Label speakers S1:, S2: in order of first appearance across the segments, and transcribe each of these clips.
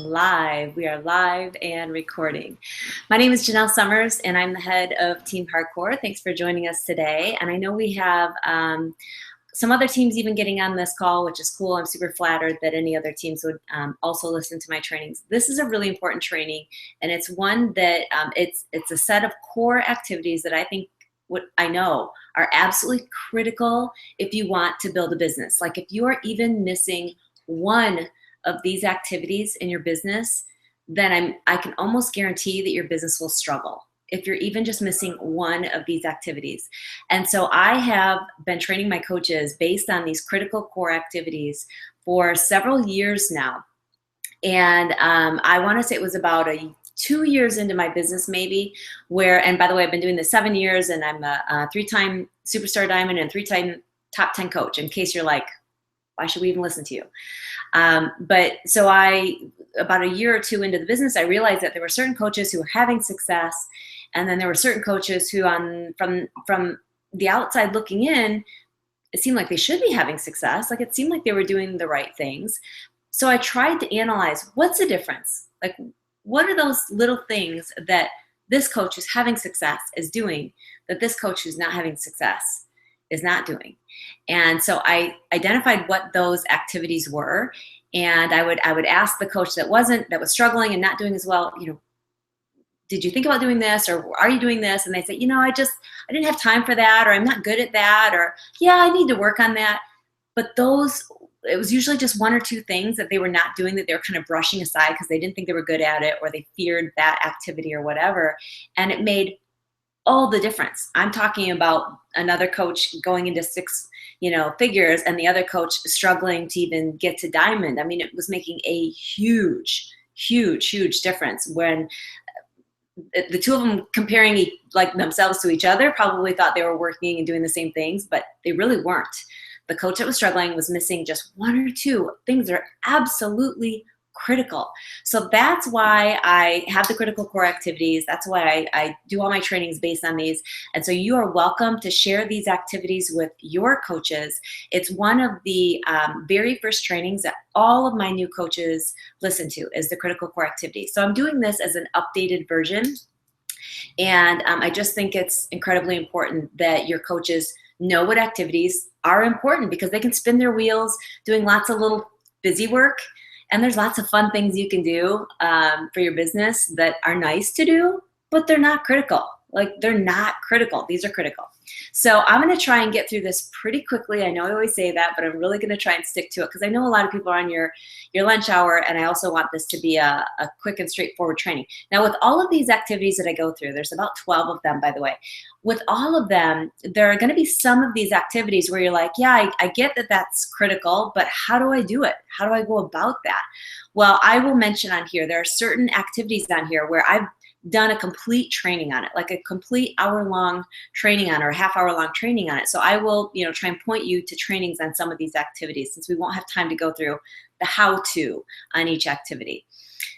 S1: live. We are live and recording. My name is Jenelle Summers, and I'm the head of Team Hardcore. Thanks for joining us today. And I know we have some other teams even getting on this call, which is cool. I'm super flattered that any other teams would also listen to my trainings. This is a really important training, and it's one that it's a set of core activities that I think what I know are absolutely critical if you want to build a business. Like if you are even missing one of these activities in your business, then I can almost guarantee that your business will struggle if you're even just missing one of these activities. And so I have been training my coaches based on these critical core activities for several years now. And I want to say it was about 2 years into my business maybe, where, and by the way, I've been doing this 7 years, and I'm a 3-time Superstar Diamond and 3-time top 10 coach, in case you're like, why should we even listen to you? But so about a year or two into the business, I realized that there were certain coaches who were having success, and then there were certain coaches who from the outside looking in, it seemed like they should be having success. Like it seemed like they were doing the right things. So I tried to analyze, what's the difference? Like, what are those little things that this coach who's having success is doing that this coach who's not having success is not doing? And so I identified what those activities were, and I would ask the coach that was struggling and not doing as well, did you think about doing this, or are you doing this? And they say, I didn't have time for that, or I'm not good at that, or yeah, I need to work on that. But it was usually just one or two things that they were not doing, that they were kind of brushing aside because they didn't think they were good at it, or they feared that activity or whatever. And it made all the difference. I'm talking about another coach going into 6 figures, and the other coach struggling to even get to diamond. I mean, it was making a huge, huge, huge difference when the two of them comparing themselves to each other probably thought they were working and doing the same things, but they really weren't. The coach that was struggling was missing just 1 or 2 things that are absolutely critical. So that's why I have the critical core activities. That's why I do all my trainings based on these. And so you are welcome to share these activities with your coaches. It's one of the very first trainings that all of my new coaches listen to, is the critical core activity. So I'm doing this as an updated version. And I just think it's incredibly important that your coaches know what activities are important, because they can spin their wheels doing lots of little busy work. And there's lots of fun things you can do for your business that are nice to do, but they're not critical. They're not critical. These are critical. So I'm going to try and get through this pretty quickly. I know I always say that, but I'm really going to try and stick to it, because I know a lot of people are on your lunch hour, and I also want this to be a quick and straightforward training. Now, with all of these activities that I go through, there's about 12 of them, by the way. With all of them, there are going to be some of these activities where you're like, yeah, I get that that's critical, but how do I do it? How do I go about that? Well, I will mention on here, there are certain activities on here where I've done a complete training on it, like a complete hour-long training on it, or a half-hour-long training on it. So I will, try and point you to trainings on some of these activities, since we won't have time to go through the how-to on each activity.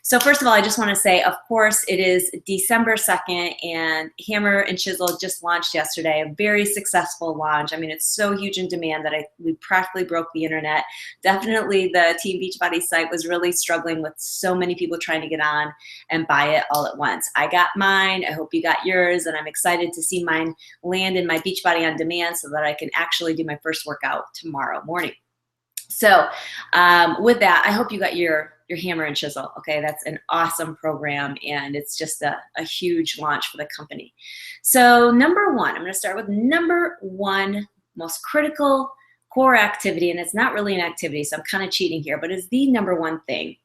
S1: So first of all, I just want to say, of course, it is December 2nd, and Hammer and Chisel just launched yesterday, a very successful launch. I mean, it's so huge in demand that we practically broke the internet. Definitely the Team Beachbody site was really struggling with so many people trying to get on and buy it all at once. I got mine. I hope you got yours, and I'm excited to see mine land in my Beachbody on demand so that I can actually do my first workout tomorrow morning. So with that, I hope you got your Hammer and Chisel. Okay, that's an awesome program, and it's just a huge launch for the company. So number one, I'm going to start with number one most critical core activity, and it's not really an activity, so I'm kind of cheating here, but it's the number one thing,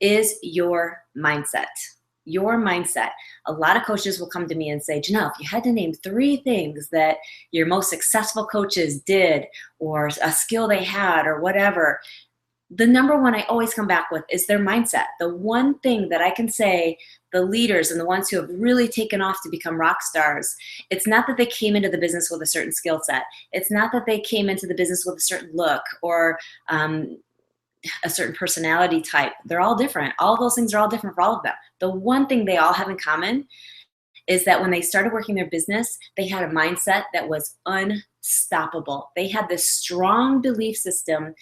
S1: is your mindset. Your mindset. A lot of coaches will come to me and say, Jenelle, if you had to name 3 things that your most successful coaches did, or a skill they had, or whatever, the number one I always come back with is their mindset. The one thing that I can say, the leaders and the ones who have really taken off to become rock stars, it's not that they came into the business with a certain skill set. It's not that they came into the business with a certain look, or a certain personality type. They're all different. All those things are all different for all of them. The one thing they all have in common is that when they started working their business, they had a mindset that was unstoppable. They had this strong belief system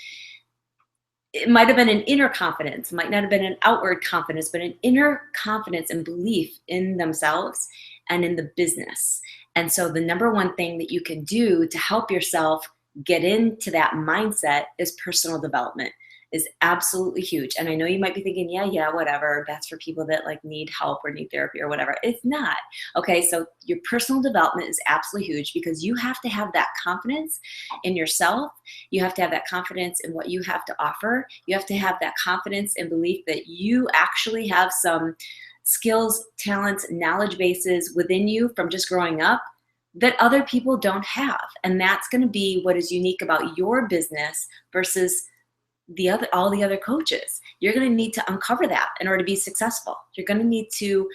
S1: it might have been an inner confidence, might not have been an outward confidence, but an inner confidence and belief in themselves and in the business. And so the number one thing that you can do to help yourself get into that mindset is personal development. Is absolutely huge. And I know you might be thinking, yeah, whatever. That's for people that like need help or need therapy or whatever. It's not. Okay, so your personal development is absolutely huge because you have to have that confidence in yourself. You have to have that confidence in what you have to offer. You have to have that confidence and belief that you actually have some skills, talents, knowledge bases within you from just growing up that other people don't have. And that's going to be what is unique about your business versus all the other coaches. You're going to need to uncover that in order to be successful. You're going to need to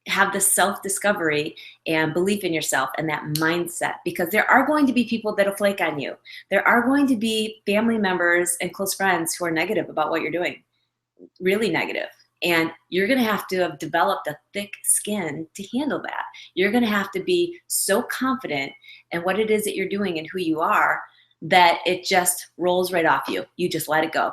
S1: have the self-discovery and belief in yourself and that mindset, because there are going to be people that'll flake on you. There are going to be family members and close friends who are negative about what you're doing, really negative. And you're going to have developed a thick skin to handle that. You're going to have to be so confident in what it is that you're doing and who you are that it just rolls right off you. You just let it go.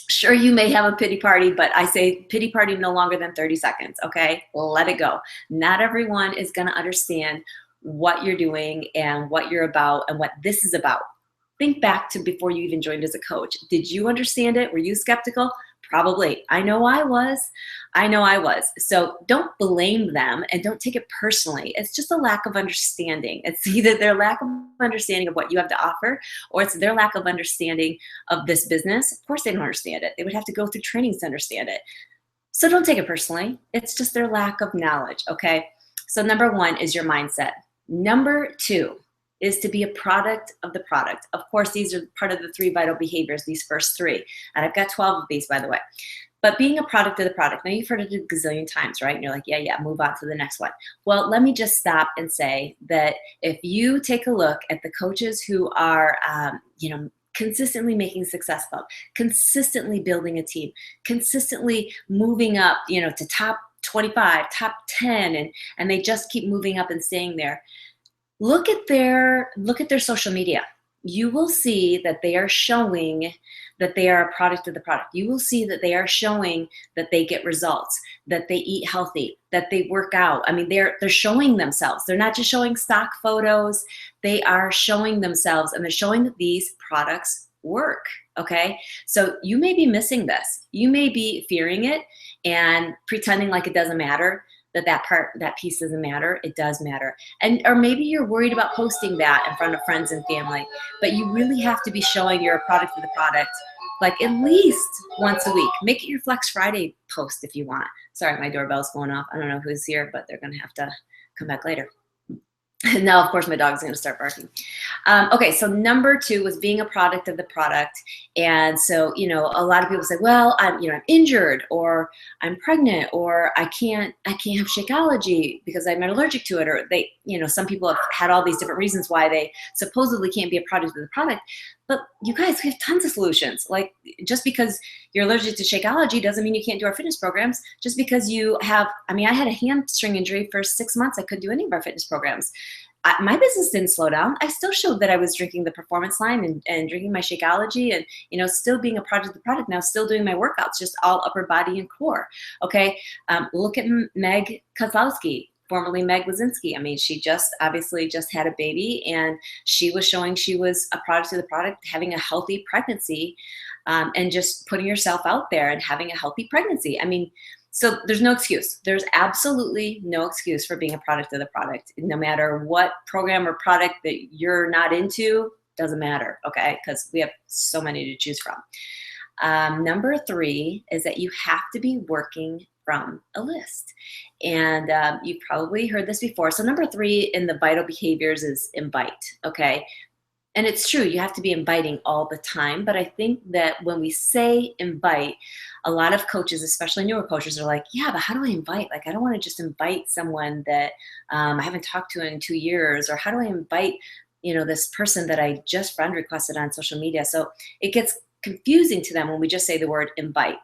S1: Sure, you may have a pity party, but I say pity party no longer than 30 seconds, okay? Let it go. Not everyone is going to understand what you're doing and what you're about and what this is about. Think back to before you even joined as a coach. Did you understand it? Were you skeptical? Probably. I know I was. So don't blame them and don't take it personally. It's just a lack of understanding. It's either their lack of understanding of what you have to offer, or it's their lack of understanding of this business. Of course they don't understand it. They would have to go through trainings to understand it. So don't take it personally. It's just their lack of knowledge, okay? So number one is your mindset. Number two is to be a product of the product. Of course, these are part of the 3 vital behaviors, these first 3. And I've got 12 of these, by the way. But being a product of the product, now you've heard it a gazillion times, right? And you're like, yeah, move on to the next one. Well, let me just stop and say that if you take a look at the coaches who are, consistently making successful, consistently building a team, consistently moving up, to top 25, top 10, and they just keep moving up and staying there. Look at their social media. You will see that they are showing that they are a product of the product. You will see that they are showing that they get results, that they eat healthy, that they work out. I mean, they're showing themselves. They're not just showing stock photos. They are showing themselves, and they're showing that these products work. Okay, so you may be missing this. You may be fearing it and pretending like it doesn't matter. That piece doesn't matter. It does matter. Or maybe you're worried about posting that in front of friends and family, but you really have to be showing you're a product of the product, like at least once a week. Make it your Flex Friday post if you want. Sorry, my doorbell's going off. I don't know who's here, but they're gonna have to come back later. Now, of course, my dog's going to start barking. Okay, so number 2 was being a product of the product. And so, a lot of people say, well, I'm injured, or I'm pregnant, or I can't have Shakeology because I'm allergic to it, or they, some people have had all these different reasons why they supposedly can't be a product of the product. But you guys, we have tons of solutions. Like, just because you're allergic to Shakeology doesn't mean you can't do our fitness programs. Just because you have, I had a hamstring injury for 6 months. I couldn't do any of our fitness programs. My business didn't slow down. I still showed that I was drinking the Performance line and drinking my Shakeology and, still being a product of the product, now still doing my workouts, just all upper body and core. Okay. Look at Meg Kozlowski, formerly Meg Wazinski. She obviously just had a baby, and she was showing she was a product of the product, having a healthy pregnancy, and just putting yourself out there and having a healthy pregnancy. So there's no excuse. There's absolutely no excuse for being a product of the product. No matter what program or product that you're not into, doesn't matter, okay? Because we have so many to choose from. Number 3 is that you have to be working from a list. And you've probably heard this before. So number 3 in the vital behaviors is invite, okay? And it's true, you have to be inviting all the time. But I think that when we say invite, a lot of coaches, especially newer coaches, are like, yeah, but how do I invite? Like, I don't want to just invite someone that I haven't talked to in 2 years. Or how do I invite, this person that I just friend requested on social media? So it gets confusing to them when we just say the word invite.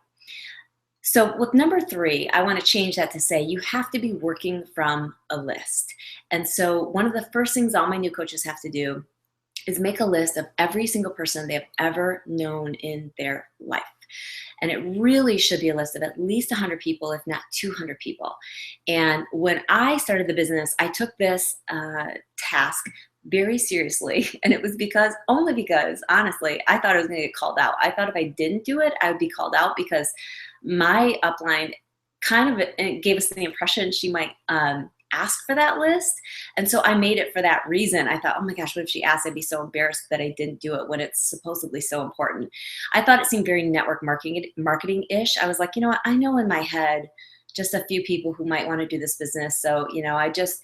S1: So with number 3, I want to change that to say you have to be working from a list. And so one of the first things all my new coaches have to do is make a list of every single person they have ever known in their life. And it really should be a list of at least 100 people, if not 200 people. And when I started the business, I took this task very seriously. And it was only because, honestly, I thought I was going to get called out. I thought if I didn't do it, I would be called out, because my upline kind of gave us the impression she might ask for that list. And so I made it for that reason. I thought, oh my gosh, what if she asked? I'd be so embarrassed that I didn't do it when it's supposedly so important. I thought it seemed very network marketing-ish. I was like, you know what? I know in my head just a few people who might want to do this business. So, you know, I just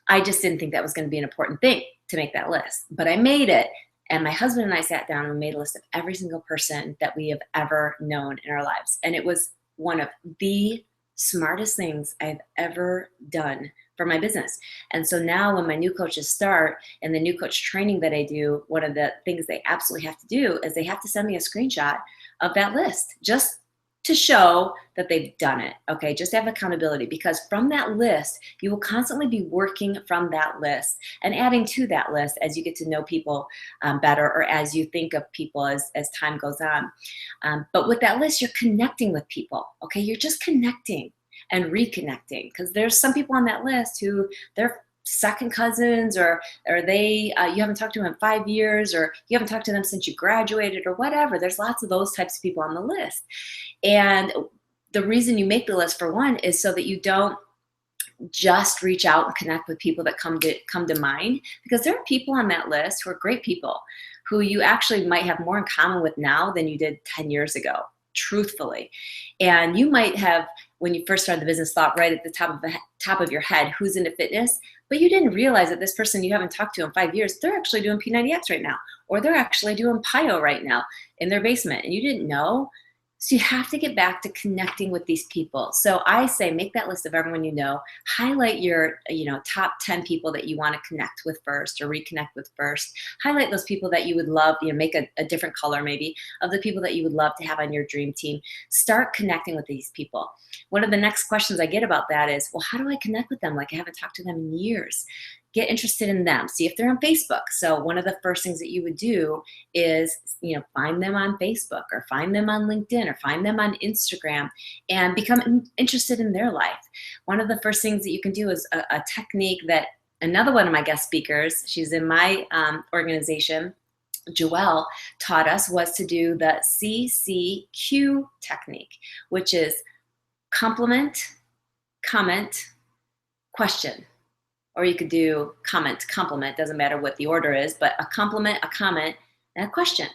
S1: didn't think that was going to be an important thing to make that list. But I made it. And my husband and I sat down and made a list of every single person that we have ever known in our lives. And it was one of the smartest things I've ever done for my business. And so now when my new coaches start and the new coach training that I do, one of the things they absolutely have to do is they have to send me a screenshot of that list, just to show that they've done it. Okay, just have accountability, because from that list, you will constantly be working from that list and adding to that list as you get to know people better, or as you think of people as time goes on. But with that list, you're connecting with people. Okay, you're just connecting and reconnecting, because there's some people on that list who they're second cousins, or they you haven't talked to them in 5 years, or you haven't talked to them since you graduated, or whatever. There's lots of those types of people on the list. And the reason you make the list, for one, is so that you don't just reach out and connect with people that come to mind, because there are people on that list who are great people who you actually might have more in common with now than you did 10 years ago, truthfully. And you might have, when you first started the business, thought right at the top of your head, who's into fitness, but you didn't realize that this person you haven't talked to in 5 years, they're actually doing P90X right now, or they're actually doing PIO right now in their basement, and you didn't know. So you have to get back to connecting with these people. So I say, make that list of everyone you know, highlight your, top 10 people that you want to connect with first, or reconnect with first. Highlight those people that you would love, make a different color maybe of the people that you would love to have on your dream team. Start connecting with these people. One of the next questions I get about that is, well, how do I connect with them? Like, I haven't talked to them in years. Get interested in them. See if they're on Facebook. So one of the first things that you would do is, find them on Facebook, or find them on LinkedIn, or find them on Instagram, and become interested in their life. One of the first things that you can do is a technique that another one of my guest speakers, she's in my organization, Joelle, taught us, was to do the CCQ technique, which is compliment, comment, question. Or you could do comment, compliment, doesn't matter what the order is, but a compliment, a comment, and a question.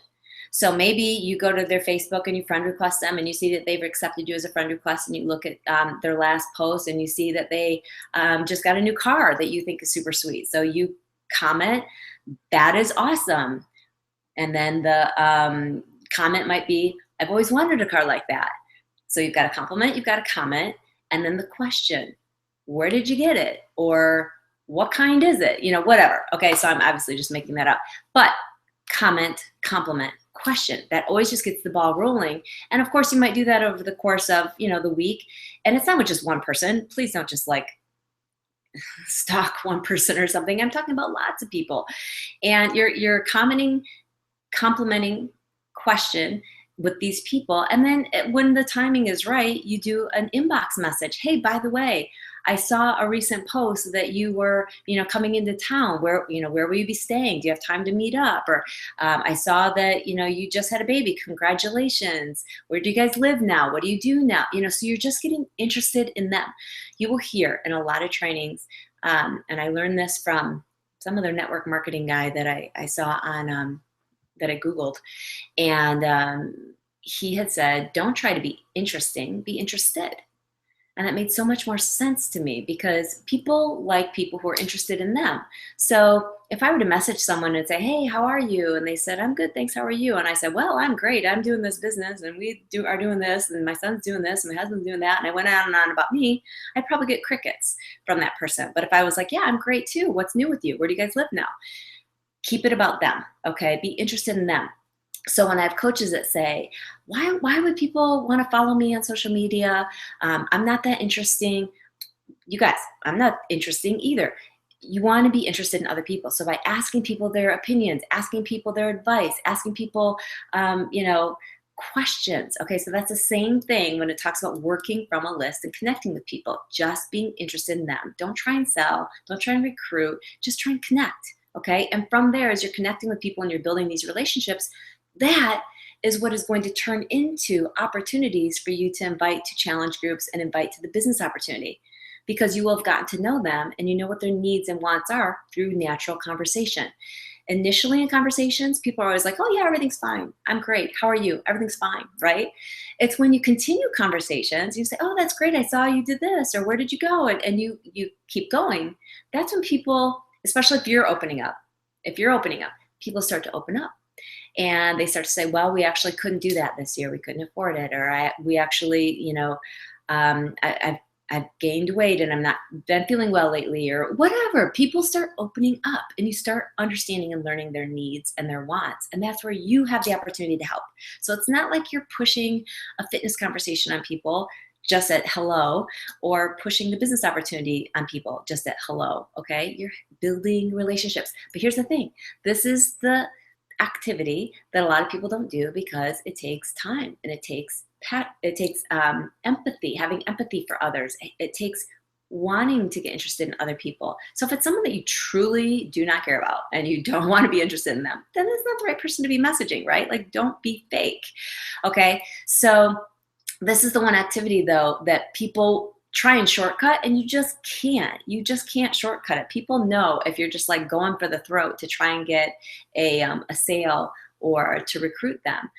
S1: So maybe you go to their Facebook and you friend request them, and you see that they've accepted you as a friend request, and you look at their last post and you see that they just got a new car that you think is super sweet. So you comment, that is awesome. And then the comment might be, I've always wanted a car like that. So you've got a compliment, you've got a comment, and then the question, where did you get it? Or what kind is it? Whatever. Okay, so I'm obviously just making that up. But comment, compliment, question. That always just gets the ball rolling. And of course, you might do that over the course of, the week. And it's not with just one person. Please don't just stalk one person or something. I'm talking about lots of people. And you're commenting, complimenting, question with these people. And then when the timing is right, you do an inbox message. Hey, by the way, I saw a recent post that you were, coming into town. Where will you be staying? Do you have time to meet up? Or I saw that, you just had a baby. Congratulations. Where do you guys live now? What do you do now? So you're just getting interested in them. You will hear in a lot of trainings, and I learned this from some other network marketing guy that I saw on, that I Googled. And he had said, don't try to be interesting, be interested. And that made so much more sense to me, because people like people who are interested in them. So if I were to message someone and say, hey, how are you? And they said, I'm good, thanks, how are you? And I said, well, I'm great. I'm doing this business, and we are doing this, and my son's doing this, and my husband's doing that. And I went on and on about me. I'd probably get crickets from that person. But if I was like, yeah, I'm great too. What's new with you? Where do you guys live now? Keep it about them, okay? Be interested in them. So when I have coaches that say, why would people want to follow me on social media? I'm not that interesting. You guys, I'm not interesting either. you want to be interested in other people. So by asking people their opinions, asking people their advice, asking people, questions. Okay, so that's the same thing when it talks about working from a list and connecting with people, just being interested in them. Don't try and sell, don't try and recruit, just try and connect. Okay, and from there, as you're connecting with people and you're building these relationships, that is what is going to turn into opportunities for you to invite to challenge groups and invite to the business opportunity, because you will have gotten to know them and you know what their needs and wants are through natural conversation. Initially in conversations, people are always like, oh yeah, everything's fine. I'm great. How are you? Everything's fine, right? It's when you continue conversations, you say, oh, that's great. I saw you did this, or where did you go? And you keep going. That's when people, especially if you're opening up, people start to open up. And they start to say, well, we actually couldn't do that this year. We couldn't afford it. Or we actually, I've gained weight and I'm not been feeling well lately, or whatever. People start opening up and you start understanding and learning their needs and their wants. And that's where you have the opportunity to help. So it's not like you're pushing a fitness conversation on people just at hello, or pushing the business opportunity on people just at hello. Okay. You're building relationships. But here's the thing. This is the activity that a lot of people don't do because it takes time and it takes empathy, having empathy for others. It takes wanting to get interested in other people. So if it's someone that you truly do not care about and you don't want to be interested in them, then it's not the right person to be messaging, right? Like, don't be fake. Okay. So this is the one activity though that people try and shortcut, and you just can't shortcut it. People know if you're just like going for the throat to try and get a sale or to recruit them.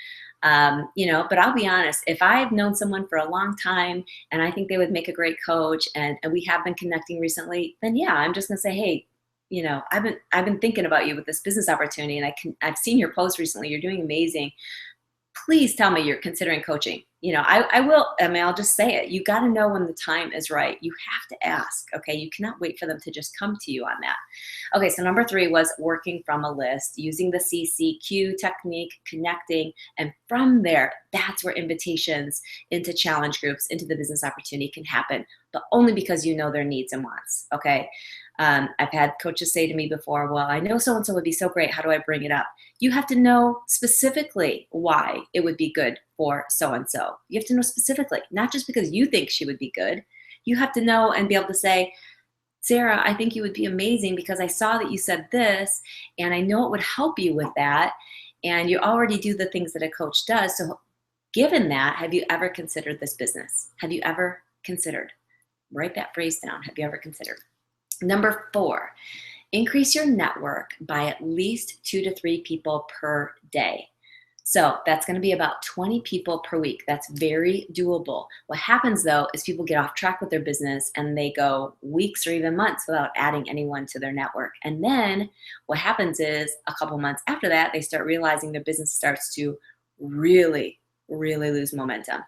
S1: But I'll be honest, if I've known someone for a long time and I think they would make a great coach, and we have been connecting recently, then yeah, I'm just gonna say, hey, I've been thinking about you with this business opportunity, and I've seen your post recently. You're doing amazing. Please tell me you're considering coaching. I'll just say it. You got to know when the time is right. You have to ask, okay? You cannot wait for them to just come to you on that. Okay, so number 3 was working from a list, using the CCQ technique, connecting, and from there, that's where invitations into challenge groups, into the business opportunity can happen, but only because you know their needs and wants, okay? I've had coaches say to me before, well, I know so-and-so would be so great. How do I bring it up? You have to know specifically why it would be good for so-and-so. You have to know specifically, not just because you think she would be good. You have to know and be able to say, Sarah, I think you would be amazing because I saw that you said this, and I know it would help you with that. And you already do the things that a coach does. So given that, have you ever considered this business? Have you ever considered? Write that phrase down. Have you ever considered? Number 4, increase your network by at least 2 to 3 people per day. So that's going to be about 20 people per week. That's very doable. What happens though is people get off track with their business and they go weeks or even months without adding anyone to their network. And then what happens is a couple months after that, they start realizing their business starts to really lose momentum,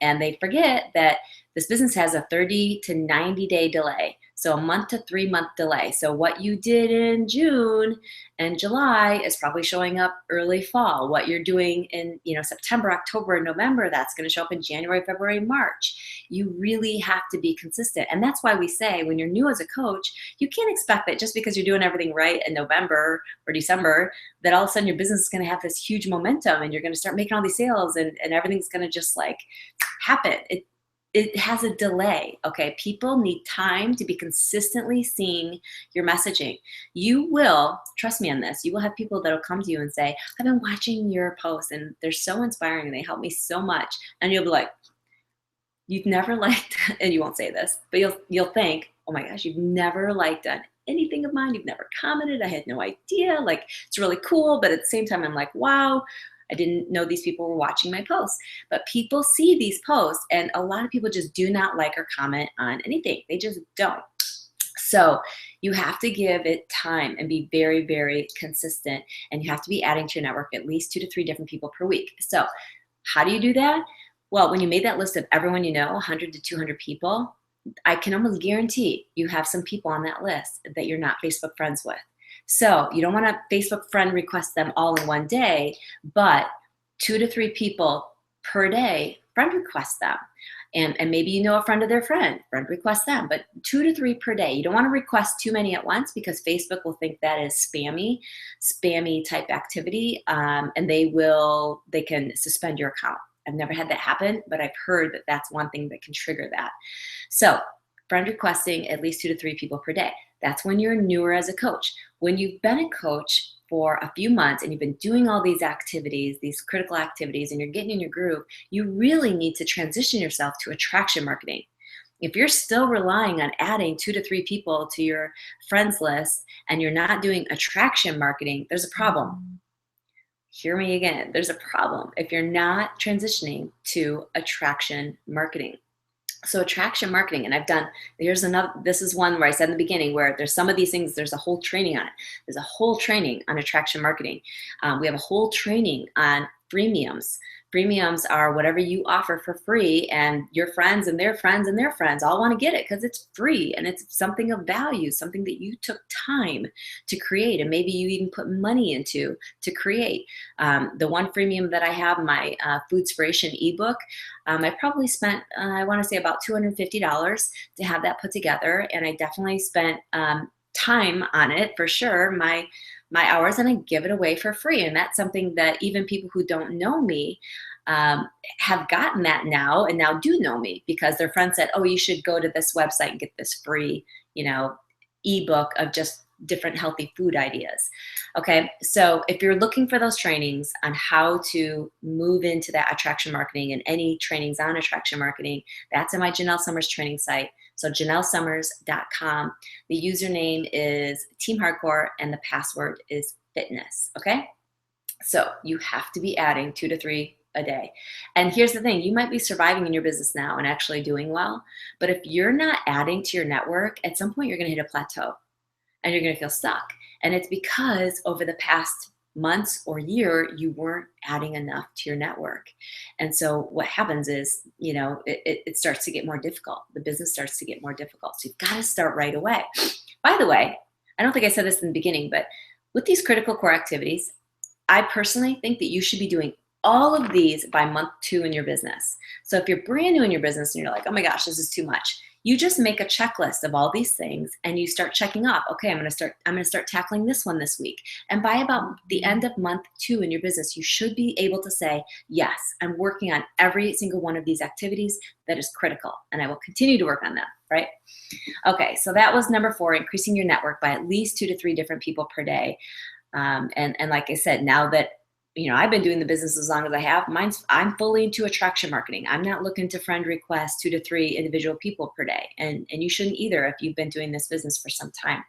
S1: And they forget that this business has a 30 to 90 day delay. So a month to 3 month delay. So what you did in June and July is probably showing up early fall. What you're doing in September, October, and November, that's going to show up in January, February, March. You really have to be consistent. And that's why we say when you're new as a coach, you can't expect that just because you're doing everything right in November or December, that all of a sudden your business is going to have this huge momentum and you're going to start making all these sales and everything's going to just like happen. It has a delay, okay? People need time to be consistently seeing your messaging. You will, trust me on this, you will have people that'll come to you and say, I've been watching your posts and they're so inspiring and they help me so much. And you'll be like, you've never liked, and you won't say this, but you'll think, oh my gosh, you've never liked anything of mine. You've never commented. I had no idea. Like, it's really cool. But at the same time, I'm like, wow, I didn't know these people were watching my posts. But people see these posts, and a lot of people just do not like or comment on anything. They just don't. So you have to give it time and be very, very consistent. And you have to be adding to your network at least 2 to 3 different people per week. So how do you do that? Well, when you made that list of everyone you know, 100 to 200 people, I can almost guarantee you have some people on that list that you're not Facebook friends with. So you don't want to Facebook friend request them all in one day, but 2 to 3 people per day friend request them. And maybe you know a friend of their friend request them, but 2 to 3 per day. You don't want to request too many at once because Facebook will think that is spammy type activity, and they can suspend your account. I've never had that happen, but I've heard that that's one thing that can trigger that. So friend requesting at least 2 to 3 people per day. That's when you're newer as a coach. When you've been a coach for a few months and you've been doing all these activities, these critical activities, and you're getting in your groove, you really need to transition yourself to attraction marketing. If you're still relying on adding 2 to 3 people to your friends list and you're not doing attraction marketing, there's a problem. Hear me again, there's a problem if you're not transitioning to attraction marketing. So attraction marketing, and this is one where I said in the beginning where there's some of these things, there's a whole training on it. There's a whole training on attraction marketing. We have a whole training on freemiums. Freemiums are whatever you offer for free, and your friends and their friends and their friends all want to get it because it's free and it's something of value, something that you took time to create, and maybe you even put money into to create. The one freemium that I have, my Foodspiration ebook, I probably spent, I want to say about $250 to have that put together, and I definitely spent time on it for sure, my hours, and I give it away for free. And that's something that even people who don't know me have gotten that now, and now do know me because their friend said, oh, you should go to this website and get this free, ebook of just different healthy food ideas. Okay, so if you're looking for those trainings on how to move into that attraction marketing and any trainings on attraction marketing, that's in my Jenelle Summers training site. So JenelleSummers.com. The username is Team Hardcore and the password is fitness. Okay, so you have to be adding 2 to 3 a day. And here's the thing, you might be surviving in your business now and actually doing well, but if you're not adding to your network, at some point you're going to hit a plateau and you're going to feel stuck. And it's because over the past months or year, you weren't adding enough to your network. And so what happens is, it starts to get more difficult. The business starts to get more difficult. So you've got to start right away. By the way, I don't think I said this in the beginning, but with these critical core activities, I personally think that you should be doing all of these by month 2 in your business. So if you're brand new in your business and you're like, oh my gosh, this is too much, you just make a checklist of all these things and you start checking off. Okay, I'm gonna start tackling this one this week. And by about the end of month 2 in your business, you should be able to say, yes, I'm working on every single one of these activities that is critical, and I will continue to work on them, right? Okay, so that was number 4, increasing your network by at least 2 to 3 different people per day. And like I said, now that I've been doing the business as long as I have, I'm fully into attraction marketing. I'm not looking to friend request 2 to 3 individual people per day. And you shouldn't either if you've been doing this business for some time.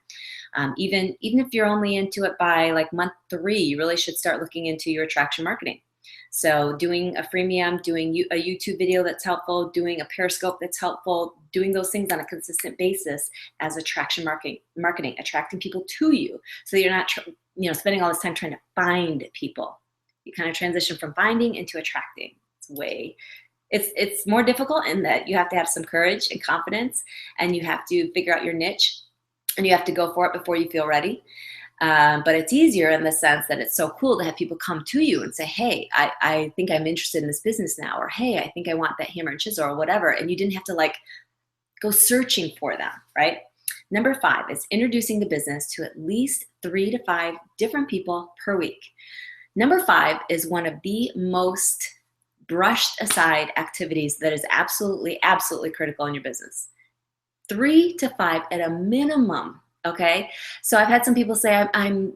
S1: Even if you're only into it by like month 3, you really should start looking into your attraction marketing. So doing a freemium, doing a YouTube video that's helpful, doing a Periscope that's helpful, doing those things on a consistent basis as attraction marketing, attracting people to you. So you're not spending all this time trying to find people. You kind of transition from finding into attracting. It's more difficult in that you have to have some courage and confidence, and you have to figure out your niche, and you have to go for it before you feel ready. But it's easier in the sense that it's so cool to have people come to you and say, hey, I think I'm interested in this business now, or hey, I think I want that hammer and chisel or whatever. And you didn't have to go searching for them, right? Number 5 is introducing the business to at least 3 to 5 different people per week. Number 5 is one of the most brushed aside activities that is absolutely, absolutely critical in your business. 3 to 5 at a minimum. Okay, so I've had some people say I'm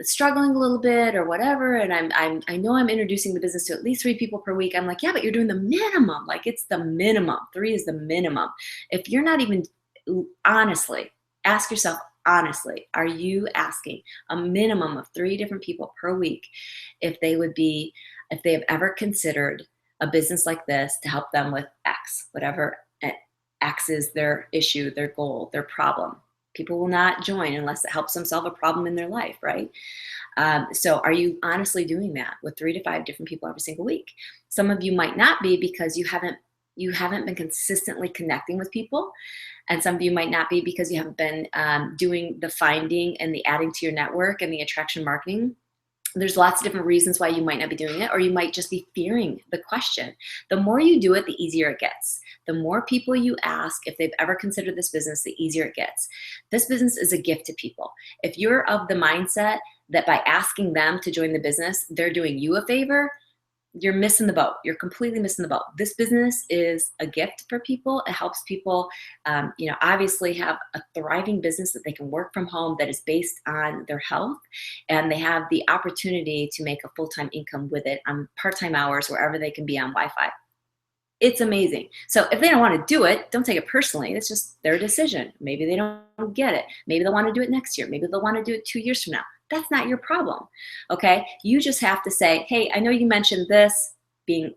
S1: struggling a little bit or whatever, and I know I'm introducing the business to at least 3 people per week. I'm like, yeah, but you're doing the minimum. Like, it's the minimum. 3 is the minimum. If you're not even, honestly, ask yourself honestly, are you asking a minimum of 3 different people per week if they have ever considered a business like this to help them with X, whatever X is their issue, their goal, their problem? People will not join unless it helps them solve a problem in their life, right? So are you honestly doing that with 3 to 5 different people every single week? Some of you might not be because you haven't been consistently connecting with people. And some of you might not be because you haven't been doing the finding and the adding to your network and the attraction marketing There's lots of different reasons why you might not be doing it, or you might just be fearing the question. The more you do it, the easier it gets. The more people you ask if they've ever considered this business, the easier it gets. This business is a gift to people. If you're of the mindset that by asking them to join the business, they're doing you a favor, you're missing the boat. You're completely missing the boat. This business is a gift for people. It helps people, obviously have a thriving business that they can work from home that is based on their health, and they have the opportunity to make a full-time income with it on part-time hours wherever they can be on Wi-Fi. It's amazing. So if they don't want to do it, don't take it personally. It's just their decision. Maybe they don't get it. Maybe they'll want to do it next year. Maybe they'll want to do it 2 years from now. That's not your problem. Okay? You just have to say, hey, I know you mentioned this being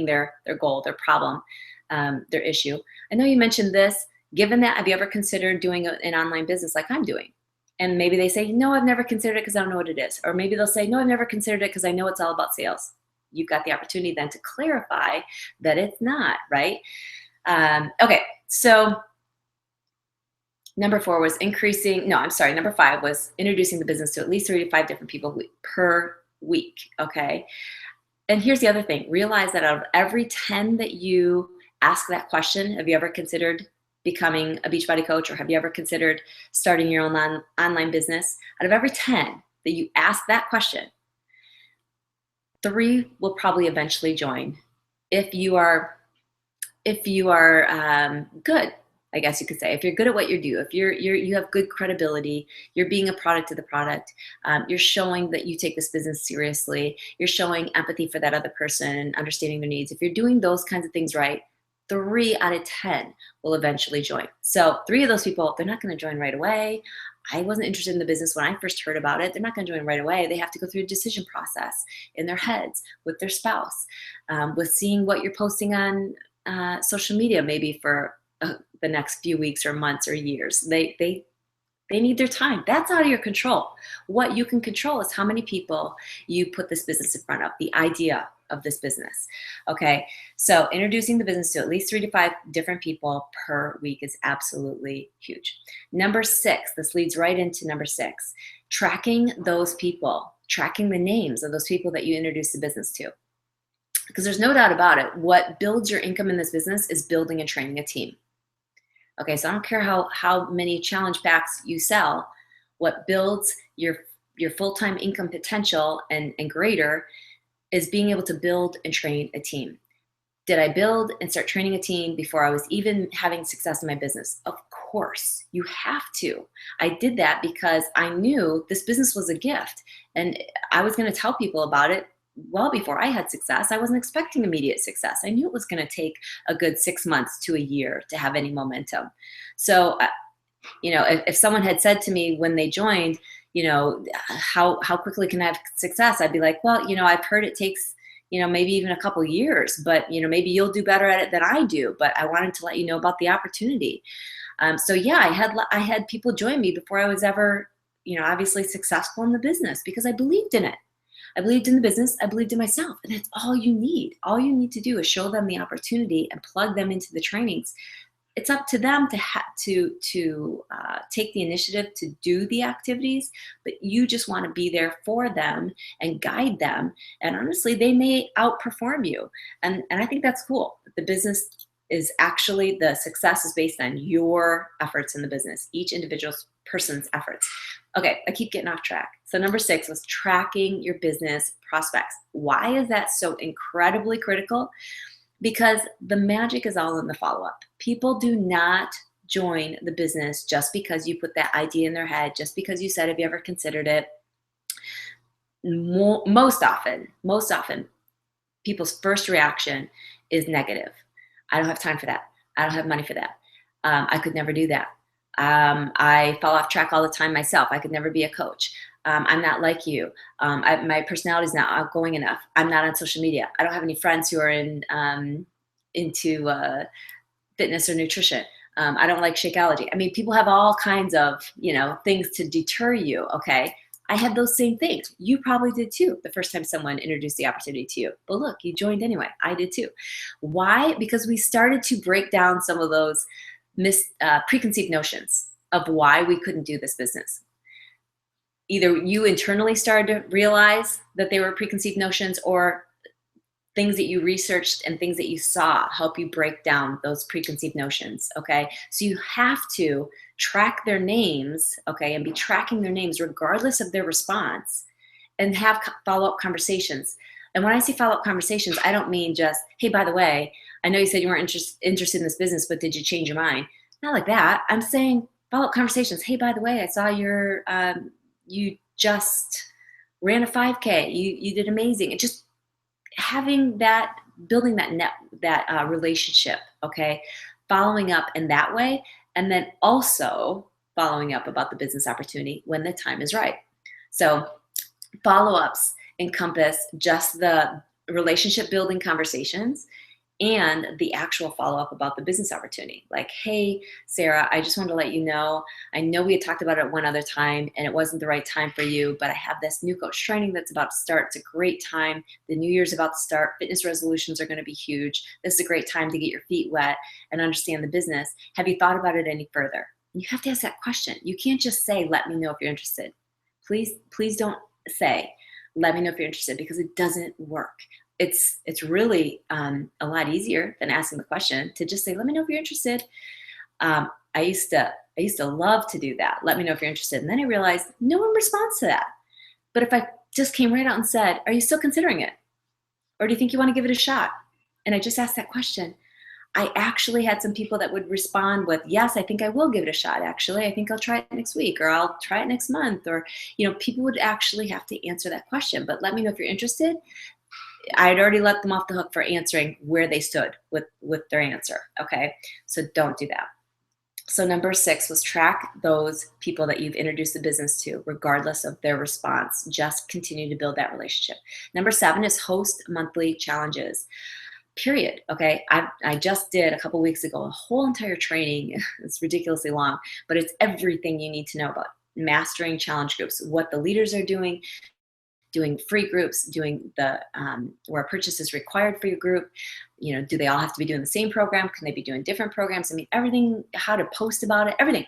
S1: their goal, their problem, their issue. I know you mentioned this. Given that, have you ever considered doing an online business like I'm doing? And maybe they say, no, I've never considered it because I don't know what it is. Or maybe they'll say, no, I've never considered it because I know it's all about sales. You've got the opportunity then to clarify that it's not, right? Okay, so number 5 was introducing the business to at least 3 to 5 different people per week, okay? And here's the other thing. Realize that out of every 10 that you ask that question, have you ever considered becoming a Beachbody coach, or have you ever considered starting your own online business? Out of every 10 that you ask that question, 3 will probably eventually join if you are good, I guess you could say. If you're good at what you do, if you have good credibility, you're being a product of the product, you're showing that you take this business seriously, you're showing empathy for that other person and understanding their needs. If you're doing those kinds of things right, 3 out of 10 will eventually join. So 3 of those people, they're not going to join right away. I wasn't interested in the business when I first heard about it. They're not going to join right away. They have to go through a decision process in their heads with their spouse, with seeing what you're posting on social media, maybe for the next few weeks or months or years. They need their time. That's out of your control. What you can control is how many people you put this business in front of, the idea of this business. Okay, so introducing the business to at least 3 to 5 different people per week is absolutely huge. Number 6, this leads right into number 6, tracking those people, tracking the names of those people that you introduce the business to. Because there's no doubt about it, what builds your income in this business is building and training a team. Okay, so I don't care how many challenge packs you sell, what builds your full-time income potential and greater is being able to build and train a team. Did I build and start training a team before I was even having success in my business? Of course, you have to. I did that because I knew this business was a gift, and I was going to tell people about it well before I had success. I wasn't expecting immediate success. I knew it was going to take a good 6 months to a year to have any momentum. So, if someone had said to me when they joined, how quickly can I have success? I'd be like, well, I've heard it takes, maybe even a couple years, but, maybe you'll do better at it than I do. But I wanted to let you know about the opportunity. So yeah, I had people join me before I was ever, obviously successful in the business because I believed in it. I believed in the business. I believed in myself. And that's all you need. All you need to do is show them the opportunity and plug them into the trainings. It's up to them to take the initiative to do the activities, but you just want to be there for them and guide them. And honestly, they may outperform you. And I think that's cool. The business is actually, the success is based on your efforts in the business, each individual person's efforts. Okay, I keep getting off track. So number 6 was tracking your business prospects. Why is that so incredibly critical? Because the magic is all in the follow-up. People do not join the business just because you put that idea in their head, just because you said, have you ever considered it? Most often, people's first reaction is negative. I don't have time for that. I don't have money for that. I could never do that. I fall off track all the time myself. I could never be a coach. I'm not like you. My personality is not outgoing enough. I'm not on social media. I don't have any friends who are into fitness or nutrition. I don't like Shakeology. I mean, people have all kinds of, things to deter you, okay? I had those same things. You probably did too the first time someone introduced the opportunity to you. But look, you joined anyway. I did too. Why? Because we started to break down some of those preconceived notions of why we couldn't do this business. either you internally started to realize that they were preconceived notions, or things that you researched and things that you saw help you break down those preconceived notions, okay? So you have to track their names, okay, and be tracking their names regardless of their response, and have follow-up conversations. And when I say follow-up conversations, I don't mean just, hey, by the way, I know you said you weren't interested in this business, but did you change your mind? Not like that. I'm saying follow-up conversations. Hey, by the way, I saw you just ran a 5K. You did amazing. It just having that, building that relationship, okay, following up in that way, and then also following up about the business opportunity when the time is right. So follow-ups encompass just the relationship building conversations and the actual follow-up about the business opportunity. Like, hey, Sarah, I just wanted to let you know, I know we had talked about it one other time and it wasn't the right time for you, but I have this new coach training that's about to start. It's a great time. The new year's about to start. Fitness resolutions are going to be huge. This is a great time to get your feet wet and understand the business. Have you thought about it any further? You have to ask that question. You can't just say, let me know if you're interested. Please don't say, let me know if you're interested, because it doesn't work. It's really a lot easier than asking the question to just say, let me know if you're interested. I used to love to do that. Let me know if you're interested. And then I realized no one responds to that. But if I just came right out and said, are you still considering it? Or do you think you want to give it a shot? And I just asked that question. I actually had some people that would respond with, yes, I think I will give it a shot. Actually, I think I'll try it next week, or I'll try it next month. Or, people would actually have to answer that question. But let me know if you're interested. I'd already let them off the hook for answering where they stood with their answer. Okay. So don't do that. So number 6 was track those people that you've introduced the business to, regardless of their response. Just continue to build that relationship. Number 7 is host monthly challenges. Period. Okay. I just did a couple weeks ago a whole entire training. It's ridiculously long, but it's everything you need to know about mastering challenge groups, what the leaders are doing free groups, doing the where a purchase is required for your group. Do they all have to be doing the same program? Can they be doing different programs? I mean, everything, how to post about it, everything.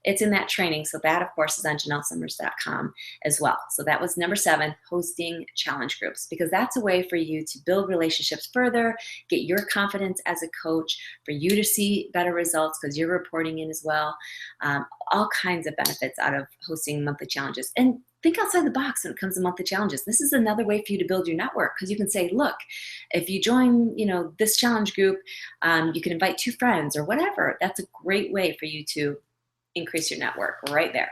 S1: It's in that training. So that, of course, is on JenelleSummers.com as well. So that was number 7, hosting challenge groups, because that's a way for you to build relationships further, get your confidence as a coach, for you to see better results because you're reporting in as well. All kinds of benefits out of hosting monthly challenges. And think outside the box when it comes to monthly challenges. This is another way for you to build your network, because you can say, look, if you join, this challenge group, you can invite 2 friends or whatever. That's a great way for you to increase your network right there.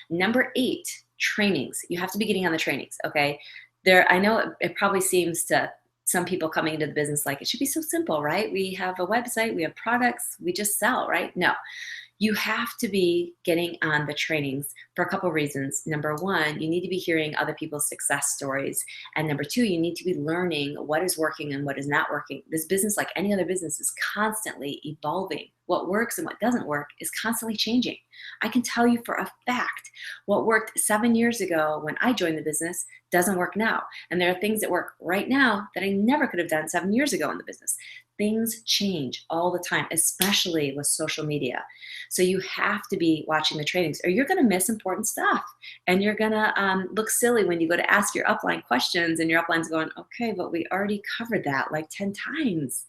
S1: Number 8, trainings. You have to be getting on the trainings, okay? I know it probably seems to some people coming into the business like it should be so simple, right? We have a website, we have products, we just sell, right? No. You have to be getting on the trainings for a couple of reasons. Number 1, you need to be hearing other people's success stories. And number 2, you need to be learning what is working and what is not working. This business, like any other business, is constantly evolving. What works and what doesn't work is constantly changing. I can tell you for a fact what worked 7 years ago when I joined the business doesn't work now. And there are things that work right now that I never could have done 7 years ago in the business. Things change all the time, especially with social media. So you have to be watching the trainings, or you're going to miss important stuff. And you're going to look silly when you go to ask your upline questions and your upline's going, okay, but we already covered that like 10 times.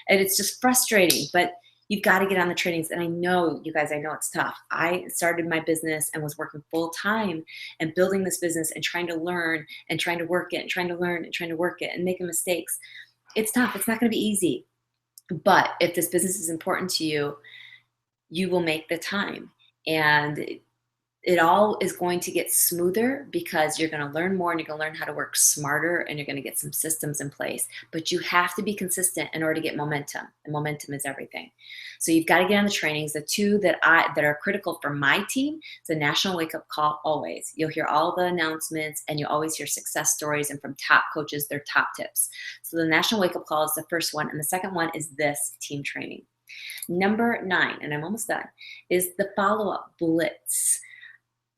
S1: And it's just frustrating, but you've got to get on the trainings. And I know, you guys, I know it's tough. I started my business and was working full time and building this business and trying to learn and trying to work it and trying to learn and trying to work it and making mistakes. It's tough. It's not going to be easy. But if this business is important to you, you will make the time. And it all is going to get smoother because you're going to learn more and you're going to learn how to work smarter and you're going to get some systems in place. But you have to be consistent in order to get momentum. And momentum is everything. So you've got to get on the trainings. The 2 that are critical for my team, it's a national wake-up call always. You'll hear all the announcements and you'll always hear success stories and from top coaches, their top tips. So the national wake-up call is the first one. And the second one is this team training. Number 9, and I'm almost done, is the follow-up blitz.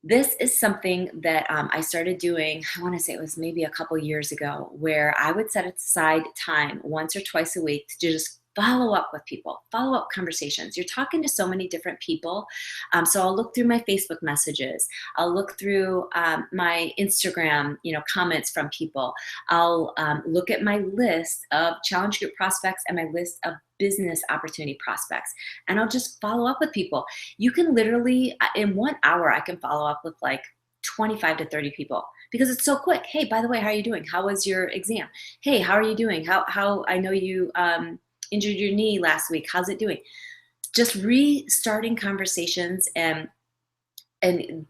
S1: This is something that I started doing, I want to say it was maybe a couple years ago, where I would set aside time once or twice a week to just follow up with people, follow up conversations. You're talking to so many different people. So I'll look through my Facebook messages. I'll look through my Instagram, comments from people. I'll look at my list of challenge group prospects and my list of business opportunity prospects. And I'll just follow up with people. You can literally, in 1 hour, I can follow up with like 25 to 30 people because it's so quick. Hey, by the way, how are you doing? How was your exam? Hey, how are you doing? How I know you injured your knee last week. How's it doing? Just restarting conversations, and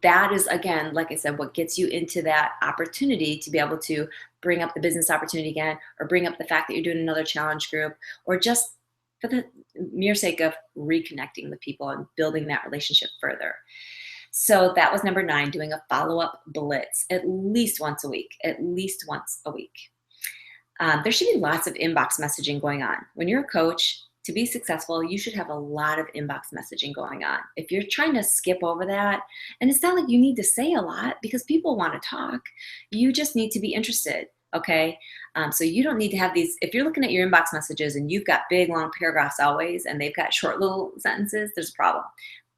S1: that is, again, like I said, what gets you into that opportunity to be able to bring up the business opportunity again, or bring up the fact that you're doing another challenge group, or just for the mere sake of reconnecting with people and building that relationship further. So that was number 9, doing a follow-up blitz at least once a week, There should be lots of inbox messaging going on. When you're a coach, to be successful, you should have a lot of inbox messaging going on. If you're trying to skip over that, and it's not like you need to say a lot because people want to talk, you just need to be interested, okay? So you don't need to have these, if you're looking at your inbox messages and you've got big, long paragraphs always, and they've got short little sentences, there's a problem.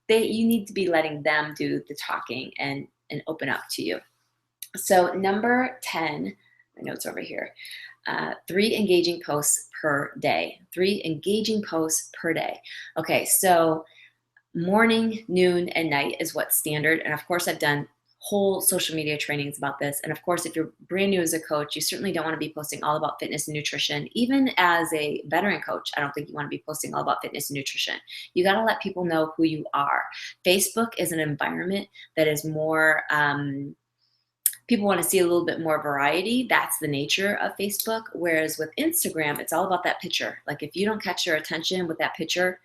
S1: You need to be letting them do the talking and open up to you. So number 10, my notes over here, 3 engaging posts per day. 3 engaging posts per day. Okay, so morning, noon, and night is what's standard. And of course, I've done whole social media trainings about this. And of course, if you're brand new as a coach, you certainly don't want to be posting all about fitness and nutrition. Even as a veteran coach, I don't think you want to be posting all about fitness and nutrition. You got to let people know who you are. Facebook is an environment that is more, people want to see a little bit more variety. That's the nature of Facebook. Whereas with Instagram, it's all about that picture. Like if you don't catch their attention with that picture,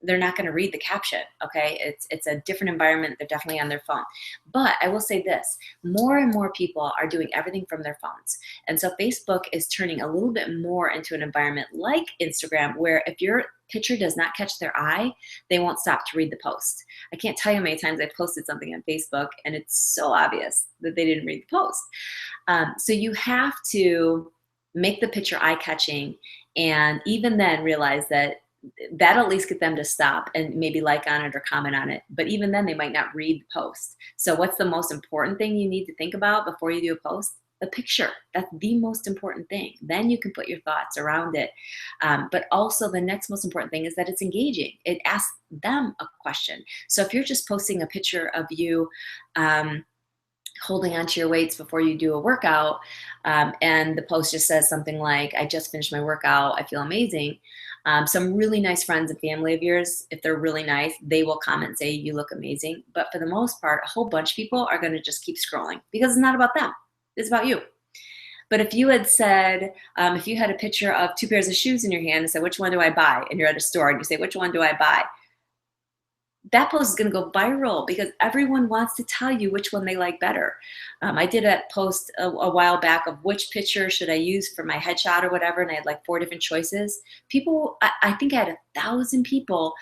S1: they're not going to read the caption, okay? It's a different environment. They're definitely on their phone. But I will say this, more and more people are doing everything from their phones. And so Facebook is turning a little bit more into an environment like Instagram, where if your picture does not catch their eye, they won't stop to read the post. I can't tell you how many times I posted something on Facebook and it's so obvious that they didn't read the post. So you have to make the picture eye-catching, and even then realize that that'll at least get them to stop and maybe like on it or comment on it. But even then, they might not read the post. So what's the most important thing you need to think about before you do a post? The picture. That's the most important thing. Then you can put your thoughts around it. But also the next most important thing is that it's engaging. It asks them a question. So if you're just posting a picture of you holding onto your weights before you do a workout, and the post just says something like, I just finished my workout, I feel amazing. Some really nice friends and family of yours, if they're really nice, they will comment and say, you look amazing. But for the most part, a whole bunch of people are going to just keep scrolling because it's not about them. It's about you. But if you had said, if you had a picture of 2 pairs of shoes in your hand and said, which one do I buy? And you're at a store and you say, which one do I buy? That post is going to go viral because everyone wants to tell you which one they like better. I did a post a while back of which picture should I use for my headshot or whatever, and I had like 4 different choices. People, I think I had 1,000 people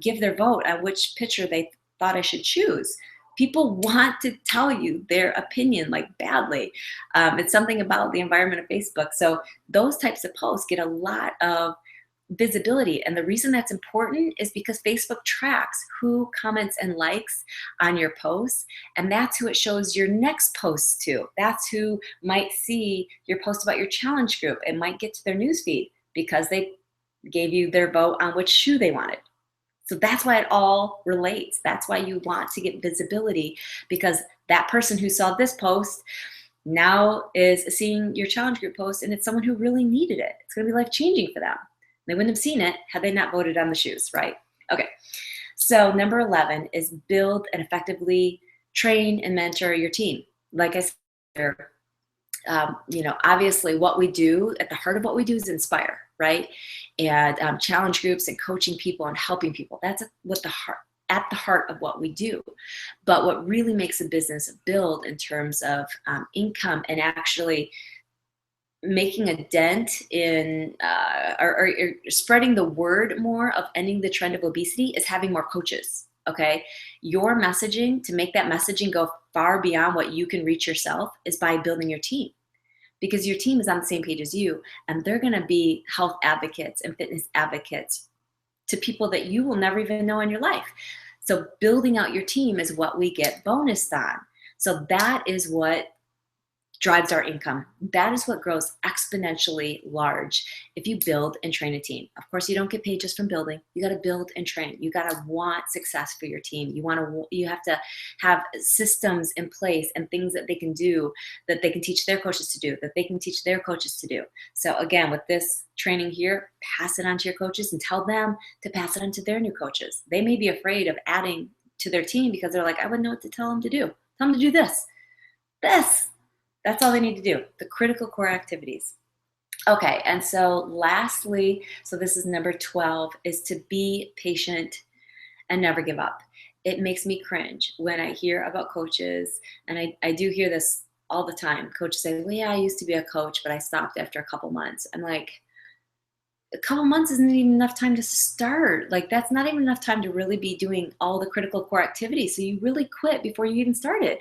S1: give their vote on which picture they thought I should choose. People want to tell you their opinion like badly. It's something about the environment of Facebook. So those types of posts get a lot of visibility. And the reason that's important is because Facebook tracks who comments and likes on your posts, and that's who it shows your next post to. That's who might see your post about your challenge group and might get to their newsfeed because they gave you their vote on which shoe they wanted. So that's why it all relates. That's why you want to get visibility, because that person who saw this post now is seeing your challenge group post, and it's someone who really needed it. It's going to be life-changing for them. They wouldn't have seen it had they not voted on the shoes, right? Okay, so number 11 is build and effectively train and mentor your team. Like I said, obviously what we do, at the heart of what we do is inspire, right? And challenge groups and coaching people and helping people. That's at the heart of what we do. But what really makes a business build in terms of income and actually making a dent in or spreading the word more of ending the trend of obesity is having more coaches, okay? Your messaging, to make that messaging go far beyond what you can reach yourself, is by building your team. because your team is on the same page as you, and they're going to be health advocates and fitness advocates to people that you will never even know in your life. So building out your team is what we get bonused on. So that is what drives our income. That is what grows exponentially large if you build and train a team. Of course, you don't get paid just from building. You got to build and train. You got to want success for your team. You have to have systems in place and things that they can do, that they can teach their coaches to do, that they can teach their coaches to do. So again, with this training here, pass it on to your coaches and tell them to pass it on to their new coaches. They may be afraid of adding to their team because they're like, I wouldn't know what to tell them to do. Tell them to do this. That's all they need to do, the critical core activities. Okay, and so lastly, so this is number 12, is to be patient and never give up. It makes me cringe when I hear about coaches, and I do hear this all the time. Coaches say, well, yeah, I used to be a coach, but I stopped after a couple months. I'm like, a couple months isn't even enough time to start. Like, that's not even enough time to really be doing all the critical core activities. So you really quit before you even started.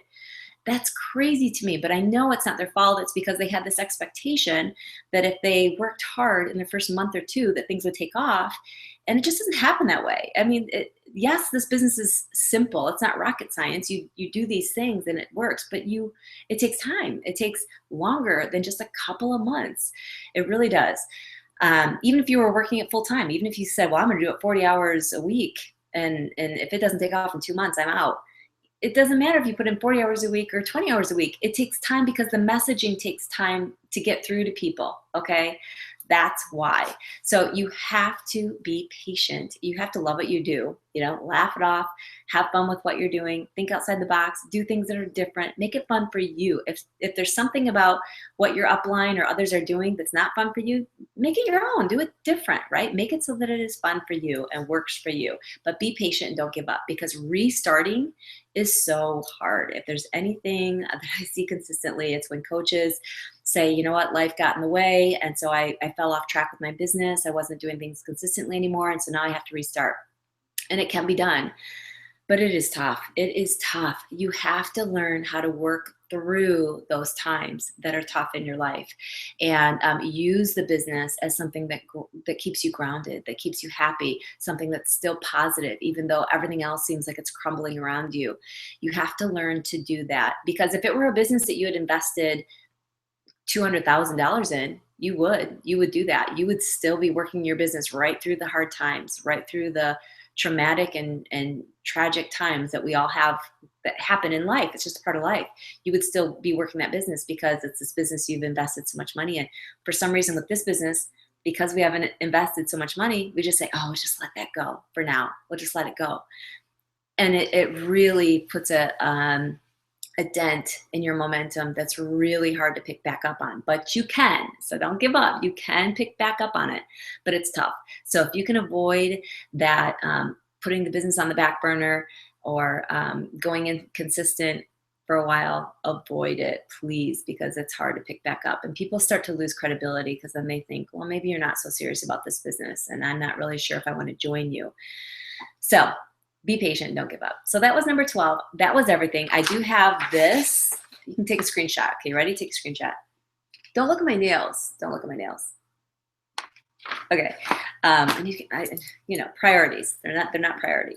S1: That's crazy to me, but I know it's not their fault. It's because they had this expectation that if they worked hard in the first month or two, that things would take off. And it just doesn't happen that way. I mean, yes, this business is simple. It's not rocket science. You do these things and it works, but it takes time. It takes longer than just a couple of months. It really does. Even if you were working it full time, even if you said, well, I'm going to do it 40 hours a week, and if it doesn't take off in 2 months, I'm out. It doesn't matter if you put in 40 hours a week or 20 hours a week. It takes time because the messaging takes time to get through to people, okay? That's why. So you have to be patient. You have to love what you do, laugh it off, have fun with what you're doing, think outside the box, do things that are different, make it fun for you. If there's something about what your upline or others are doing that's not fun for you, make it your own, do it different, right? Make it so that it is fun for you and works for you, but be patient and don't give up, because restarting is so hard. If there's anything that I see consistently, it's when coaches say, you know what, life got in the way, and so I fell off track with my business. I wasn't doing things consistently anymore, and so now I have to restart. And it can be done, but it is tough. It is tough. You have to learn how to work through those times that are tough in your life, and use the business as something that keeps you grounded, that keeps you happy, something that's still positive, even though everything else seems like it's crumbling around you. You have to learn to do that, because if it were a business that you had invested $200,000 in, you would do that. You would still be working your business right through the hard times, right through the traumatic and tragic times that we all have that happen in life. It's just a part of life. You would still be working that business because it's this business you've invested so much money in. For some reason with this business, because we haven't invested so much money, we just say, oh, just let that go for now. We'll just let it go. And it really puts a dent in your momentum that's really hard to pick back up on, but you can. So don't give up. You can pick back up on it, but it's tough. So if you can avoid that, putting the business on the back burner or going inconsistent for a while, avoid it, please, because it's hard to pick back up. And people start to lose credibility because then they think, well, maybe you're not so serious about this business, and I'm not really sure if I want to join you. So be patient, don't give up. So that was number 12. That was everything. I do have this. You can take a screenshot. Okay, ready? Take a screenshot. Don't look at my nails. Don't look at my nails. Okay. And you can, priorities. They're not priority.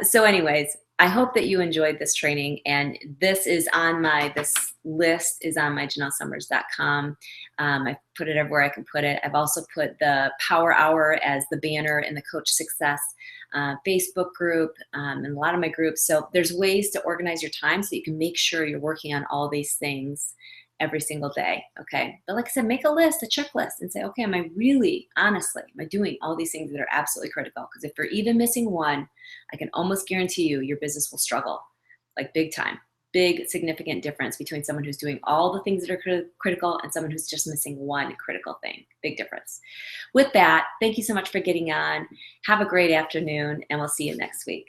S1: So anyways, I hope that you enjoyed this training, and this list is on my JenelleSummers.com. I put it everywhere I can put it. I've also put the Power Hour as the banner in the Coach Success Facebook group and a lot of my groups. So there's ways to organize your time so you can make sure you're working on all these things every single day, okay? But like I said, make a list, a checklist, and say, okay, am I doing all these things that are absolutely critical? Because if you're even missing one, I can almost guarantee you your business will struggle, like big time. Big, significant difference between someone who's doing all the things that are critical and someone who's just missing one critical thing. Big difference. With that, thank you so much for getting on. Have a great afternoon, and we'll see you next week.